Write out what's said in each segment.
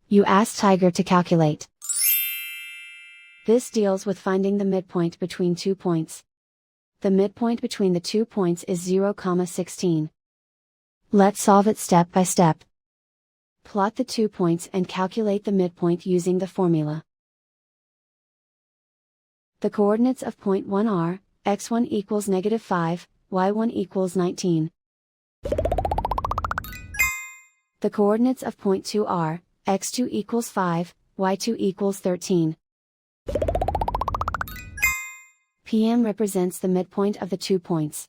You ask Tiger to calculate. This deals with finding the midpoint between 2 points. The midpoint between the 2 points is 0,16. Let's solve it step by step. Plot the 2 points and calculate the midpoint using the formula. The coordinates of point 1 are, x1 equals -5, y1 equals 19. The coordinates of point 2 are, x2 equals 5, y2 equals 13. PM represents the midpoint of the 2 points.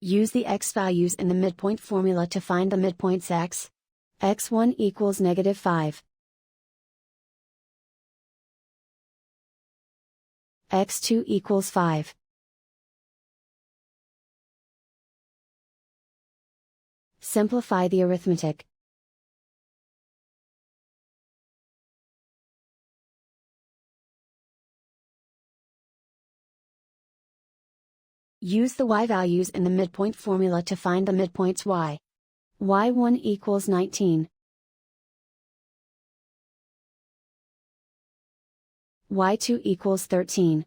Use the x values in the midpoint formula to find the midpoints x. x1 equals -5. x2 equals 5. Simplify the arithmetic. Use the y values in the midpoint formula to find the midpoints y. y1 equals 19. y2 equals 13.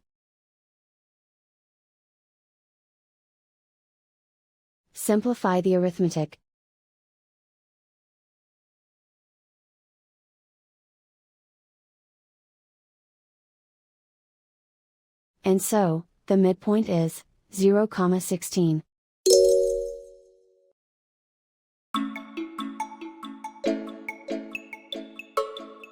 Simplify the arithmetic. And so, the midpoint is 0,16.